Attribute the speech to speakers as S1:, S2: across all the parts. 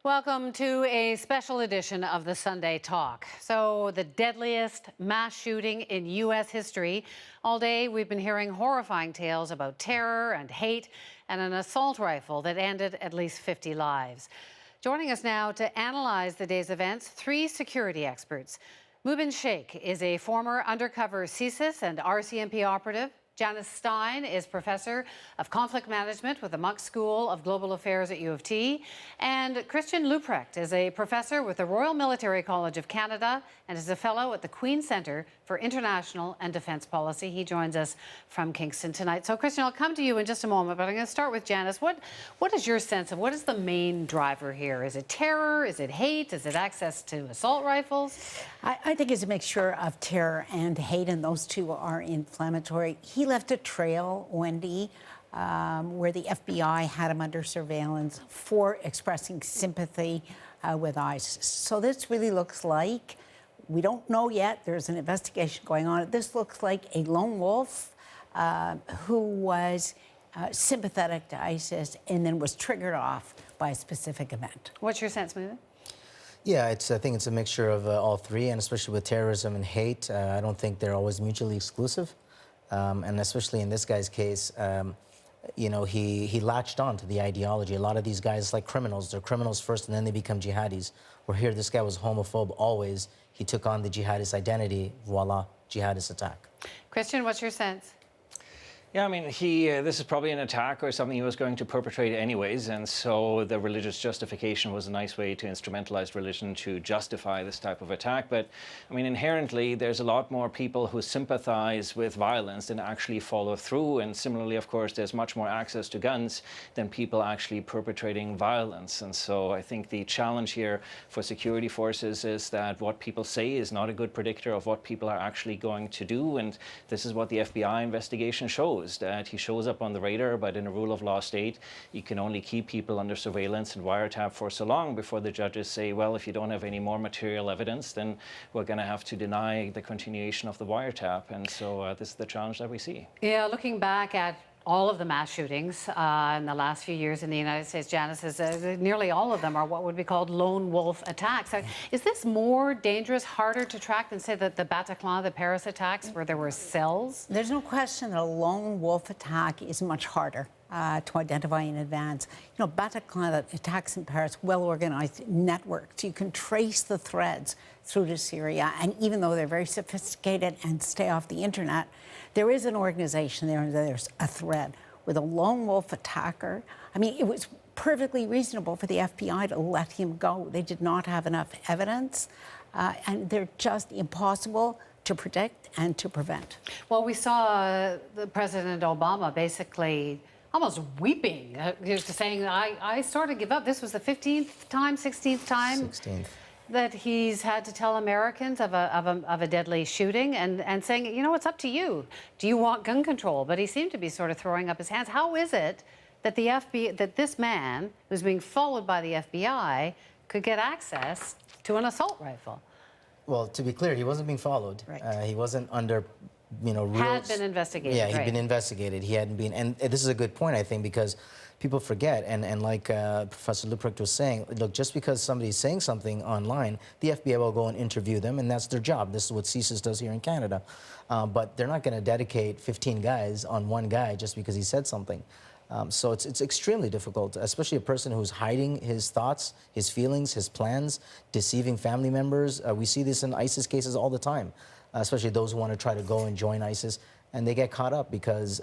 S1: Welcome to a special edition of the Sunday Talk. So, the deadliest mass shooting in U.S. history. All day, we've been hearing horrifying tales about terror and hate and an assault rifle that ended at least 50 lives. Joining us now to analyze the day's events, three security experts. Mubin Sheikh is a former undercover CSIS and RCMP operative. Janice Stein is professor of conflict management with the Munk School of Global Affairs at U of T. And Christian Leuprecht is a professor with the Royal Military College of Canada and is a fellow at the Queen's Centre for International and Defence Policy. He joins us from Kingston tonight. So, Christian, I'll come to you in just a moment, but I'm going to start with Janice. What is your sense of what is the main driver here? Is it terror? Is it hate? Is it access to assault rifles?
S2: I think it's a mixture of terror and hate, and those two are inflammatory. He left a trail, Wendy, where the FBI had him under surveillance for expressing sympathy with ISIS. So this really looks like, we don't know yet, there's an investigation going on. This looks like a lone wolf who was sympathetic to ISIS and then was triggered off by a specific event.
S1: What's your sense, Mubin?
S3: Yeah, I think it's a mixture of all three, and especially with terrorism and hate, I don't think they're always mutually exclusive. And especially in this guy's case, you know, he latched on to the ideology. A lot of these guys, like criminals, they're criminals first and then they become jihadis. Where here, this guy was homophobe always. He took on the jihadist identity, voila, jihadist attack.
S1: Christian, what's your sense?
S4: Yeah, I mean, this is probably an attack or something he was going to perpetrate anyways, and so the religious justification was a nice way to instrumentalize religion to justify this type of attack. But, I mean, inherently, there's a lot more people who sympathize with violence than actually follow through, and similarly, of course, there's much more access to guns than people actually perpetrating violence. And so I think the challenge here for security forces is that what people say is not a good predictor of what people are actually going to do, and this is what the FBI investigation shows. That he shows up on the radar, but in a rule of law state, you can only keep people under surveillance and wiretap for so long before the judges say, well, if you don't have any more material evidence, then we're going to have to deny the continuation of the wiretap. And so this is the challenge that we see.
S1: Yeah, looking back at all of the mass shootings in the last few years in the United States, Janice, nearly all of them are what would be called lone wolf attacks. Is this more dangerous, harder to track than, say, the Bataclan, the Paris attacks, where there were cells?
S2: There's no question that a lone wolf attack is much harder to identify in advance. You know, Bataclan attacks in Paris, well-organized networks. You can trace the threads through to Syria, and even though they're very sophisticated and stay off the internet, there is an organization there and there's a thread. With a lone wolf attacker, I mean, it was perfectly reasonable for the FBI to let him go. They did not have enough evidence, and they're just impossible to predict and to prevent.
S1: Well, we saw the President Obama basically almost weeping, just saying, I sort of give up. This was the 15th time, 16th time?
S3: 16th.
S1: That he's had to tell Americans of a deadly shooting and saying, you know, it's up to you. Do you want gun control? But he seemed to be sort of throwing up his hands. How is it that the FBI, that this man who's being followed by the FBI could get access to an assault rifle?
S3: Well, to be clear, he wasn't being followed.
S1: Right.
S3: He wasn't under, you know, rules.
S1: Had been investigated.
S3: Yeah, he'd
S1: right.
S3: been investigated. He hadn't been, and this is a good point, I think, because people forget, and like Professor Leuprecht was saying, look, just because somebody's saying something online, the FBI will go and interview them, and that's their job. This is what CSIS does here in Canada. But they're not going to dedicate 15 guys on one guy just because he said something. So it's extremely difficult, especially a person who's hiding his thoughts, his feelings, his plans, deceiving family members. We see this in ISIS cases all the time, especially those who want to try to go and join ISIS. And they get caught up because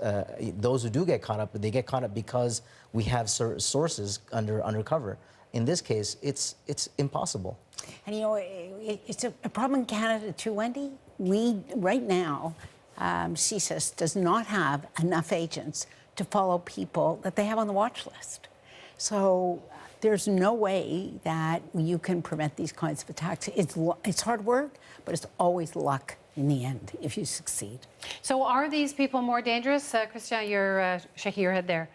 S3: those who do get caught up, they get caught up because we have sources undercover. In this case, it's impossible.
S2: And you know, it's a problem in Canada too, Wendy. We, right now, CSIS does not have enough agents to follow people that they have on the watch list. So there's no way that you can prevent these kinds of attacks. It's hard work, but it's always luck in the end if you succeed.
S1: So are these people more dangerous? Christian, you're shaking your head there.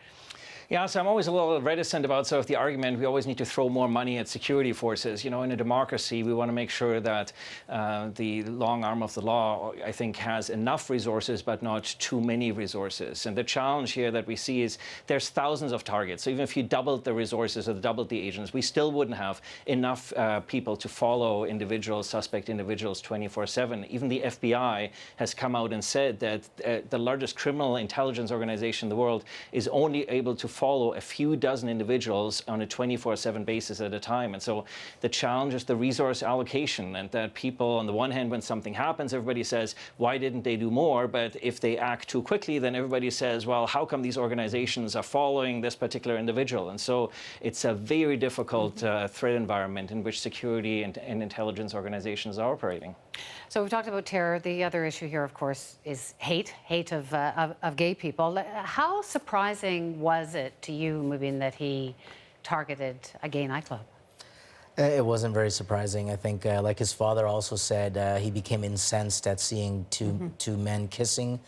S4: Yeah, so I'm always a little reticent about sort of the argument we always need to throw more money at security forces. You know, in a democracy, we want to make sure that the long arm of the law, I think, has enough resources, but not too many resources. And the challenge here that we see is there's thousands of targets. So even if you doubled the resources or doubled the agents, we still wouldn't have enough people to follow individuals, suspect individuals 24/7. Even the FBI has come out and said that the largest criminal intelligence organization in the world is only able to follow a few dozen individuals on a 24/7 basis at a time. And so the challenge is the resource allocation, and that people, on the one hand, when something happens, everybody says, why didn't they do more? But if they act too quickly, then everybody says, well, how come these organizations are following this particular individual? And so it's a very difficult threat environment in which security and intelligence organizations are operating.
S1: So we've talked about terror. The other issue here, of course, is hate of gay people. How surprising was it to you, Mubin, that he targeted a gay nightclub?
S3: It wasn't very surprising. I think, like his father also said, he became incensed at seeing two men kissing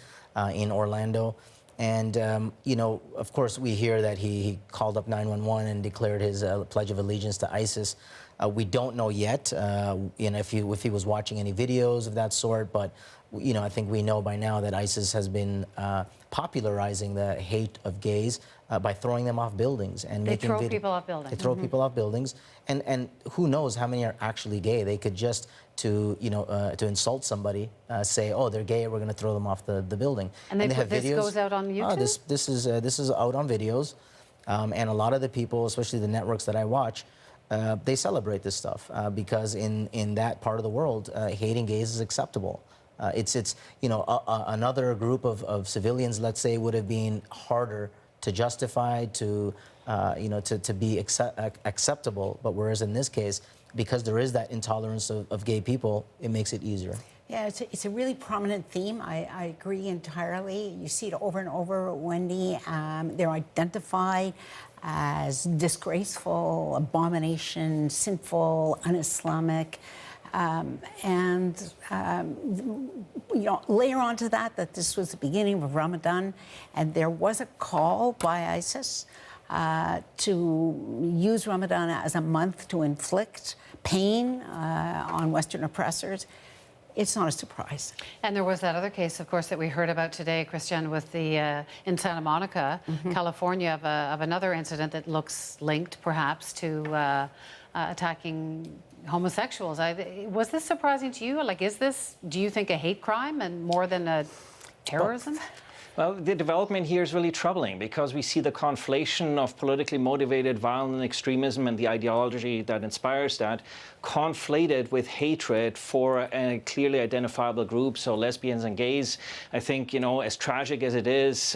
S3: in Orlando. And, you know, of course, we hear that he called up 911 and declared his pledge of allegiance to ISIS. We don't know yet, you know, if he was watching any videos of that sort, but, you know, I think we know by now that ISIS has been popularizing the hate of gays by throwing them off buildings and
S1: They throw people off buildings.
S3: They throw people off buildings, and who knows how many are actually gay? They could just to insult somebody say, oh, they're gay, we're going to throw them off the building.
S1: And they
S3: have
S1: this
S3: videos.
S1: goes out on YouTube.
S3: Oh, this is out on videos, and a lot of the people, especially the networks that I watch, they celebrate this stuff because in that part of the world, hating gays is acceptable. It's you know, another group of civilians, let's say, would have been harder to justify, to you know, to be acceptable. But whereas in this case, because there is that intolerance of gay people, it makes it easier.
S2: Yeah, it's a really prominent theme. I agree entirely. You see it over and over, Wendy. They're identified as disgraceful, abomination, sinful, un-Islamic. You know, layer onto that this was the beginning of Ramadan, and there was a call by ISIS to use Ramadan as a month to inflict pain on Western oppressors. It's not a surprise.
S1: And there was that other case, of course, that we heard about today, Christian, with the in Santa Monica, California, of another incident that looks linked, perhaps, to attacking homosexuals. Was this surprising to you? Like, do you think, a hate crime and more than a terrorism?
S4: Well, the development here is really troubling because we see the conflation of politically motivated violent extremism and the ideology that inspires that conflated with hatred for a clearly identifiable group, so lesbians and gays. I think, you know, as tragic as it is,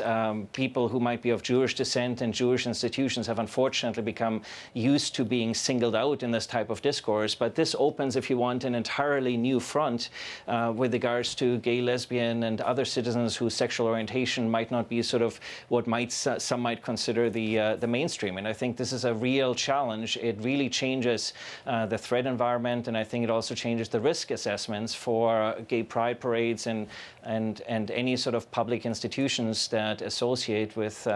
S4: people who might be of Jewish descent and Jewish institutions have unfortunately become used to being singled out in this type of discourse. But this opens, if you want, an entirely new front with regards to gay, lesbian, and other citizens whose sexual orientation might not be sort of what some might consider the mainstream. And I think this is a real challenge. It really changes the threat environment, and I think it also changes the risk assessments for gay pride parades and any sort of public institutions that associate with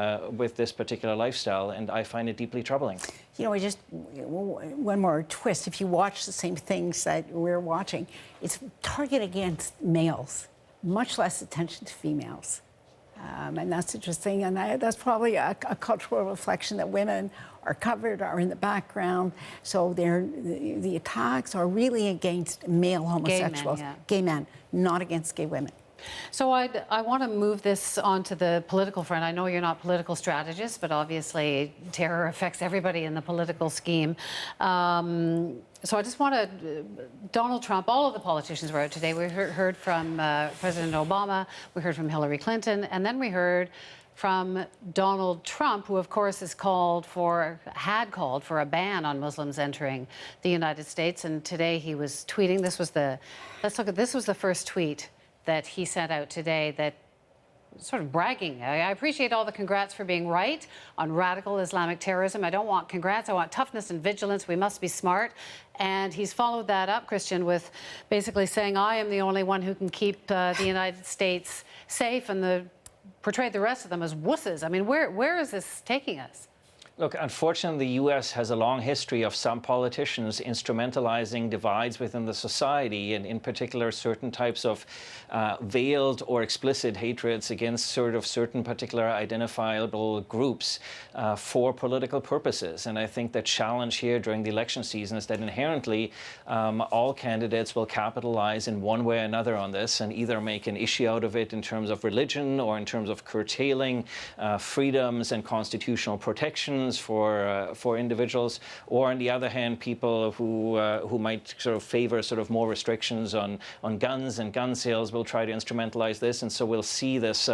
S4: this particular lifestyle. And I find it deeply troubling.
S2: You know, just one more twist. If you watch the same things that we're watching, it's targeted against males, much less attention to females. And that's interesting, and that's probably a cultural reflection that women are covered, are in the background. So the attacks are really against male homosexuals, gay men, not against gay women.
S1: So I want to move this onto the political front. I know you're not political strategists, but obviously terror affects everybody in the political scheme. So I just want to, Donald Trump, all of the politicians were out today. We heard from President Obama, we heard from Hillary Clinton, and then we heard from Donald Trump, who of course had called for a ban on Muslims entering the United States. And today he was tweeting. This was the first tweet that he sent out today that sort of bragging. I appreciate all the congrats for being right on radical Islamic terrorism. I don't want congrats. I want toughness and vigilance. We must be smart. And he's followed that up, Christian, with basically saying, I am the only one who can keep the United States safe. And the portrayed the rest of them as wusses. I mean, where is this taking us?
S4: Look, unfortunately, the U.S. has a long history of some politicians instrumentalizing divides within the society, and in particular, certain types of veiled or explicit hatreds against certain particular identifiable groups for political purposes. And I think the challenge here during the election season is that inherently all candidates will capitalize in one way or another on this and either make an issue out of it in terms of religion or in terms of curtailing freedoms and constitutional protections for individuals, or on the other hand, people who might sort of favor sort of more restrictions on guns and gun sales will try to instrumentalize this, and so we'll see this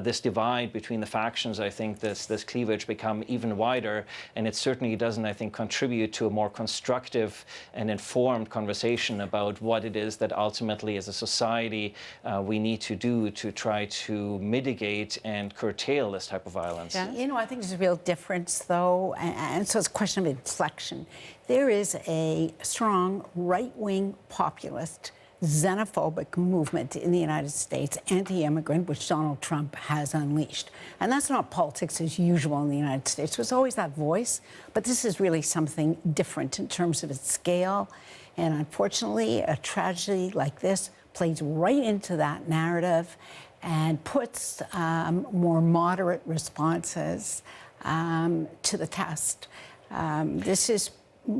S4: this divide between the factions. I think this cleavage become even wider, and it certainly doesn't, I think, contribute to a more constructive and informed conversation about what it is that ultimately, as a society, we need to do to try to mitigate and curtail this type of violence.
S1: Yeah.
S2: You know, I think there's a real difference, though, and so it's a question of inflection. There is a strong right-wing populist, xenophobic movement in the United States, anti-immigrant, which Donald Trump has unleashed. And that's not politics as usual in the United States. There's always that voice, but this is really something different in terms of its scale. And unfortunately, a tragedy like this plays right into that narrative and puts more moderate responses to the test. This is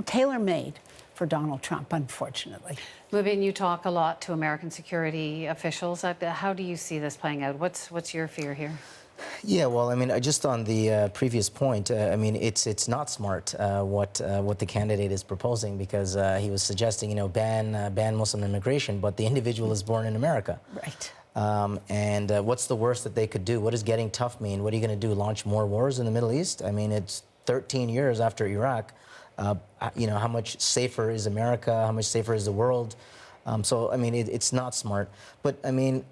S2: tailor-made for Donald Trump, unfortunately.
S1: Lubin, you talk a lot to American security officials. How do you see this playing out? What's your fear here?
S3: Yeah, well, I mean, just on the previous point, I mean, it's not smart what the candidate is proposing, because he was suggesting, you know, ban Muslim immigration, but the individual is born in America.
S2: Right.
S3: And what's the worst that they could do? What does getting tough mean? What are you going to do? Launch more wars in the Middle East? I mean, it's 13 years after Iraq. You know, how much safer is America? How much safer is the world? So, I mean, it's not smart. But, I mean,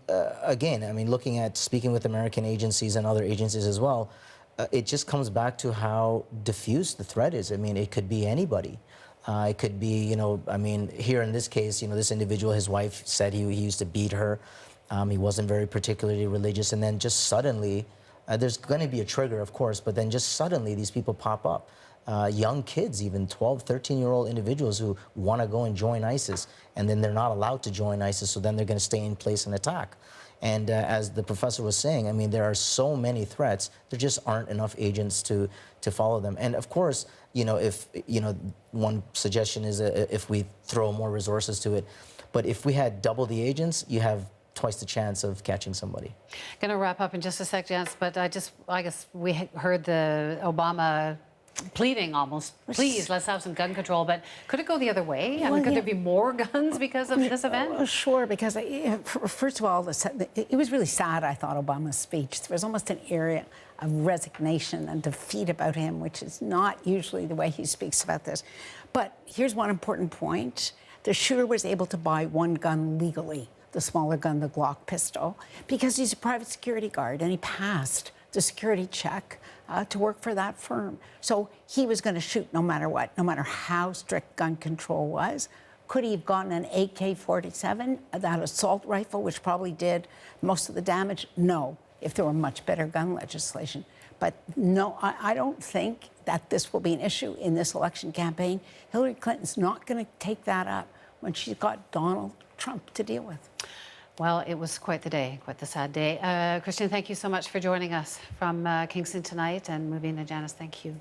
S3: again, I mean, speaking with American agencies and other agencies as well, it just comes back to how diffuse the threat is. I mean, it could be anybody. It could be, you know, I mean, here in this case, you know, this individual, his wife said he used to beat her. He wasn't very particularly religious. And then just suddenly, there's going to be a trigger, of course, but then just suddenly these people pop up. Young kids, even 12, 13-year-old individuals who want to go and join ISIS, and then they're not allowed to join ISIS, so then they're going to stay in place and attack. And as the professor was saying, I mean, there are so many threats, there just aren't enough agents to follow them. And of course, you know, if, you know, one suggestion is if we throw more resources to it, but if we had double the agents, you have twice the chance of catching somebody.
S1: Going to wrap up in just a sec, Jens, but I guess we heard the Obama pleading almost, please, let's have some gun control, but could it go the other way? I mean, could there be more guns because of this event?
S2: Sure, because first of all, it was really sad, I thought, Obama's speech. There was almost an area of resignation and defeat about him, which is not usually the way he speaks about this. But here's one important point. The shooter was able to buy one gun legally, the smaller gun, the Glock pistol, because he's a private security guard and he passed the security check to work for that firm. So he was going to shoot no matter what, no matter how strict gun control was. Could he have gotten an AK-47, that assault rifle, which probably did most of the damage? No, if there were much better gun legislation. But no, I don't think that this will be an issue in this election campaign. Hillary Clinton's not going to take that up when she's got Donald Trump to deal with.
S1: Well, it was quite the day, quite the sad day. Christian, thank you so much for joining us from Kingston tonight, and Mubin and Janice, thank you.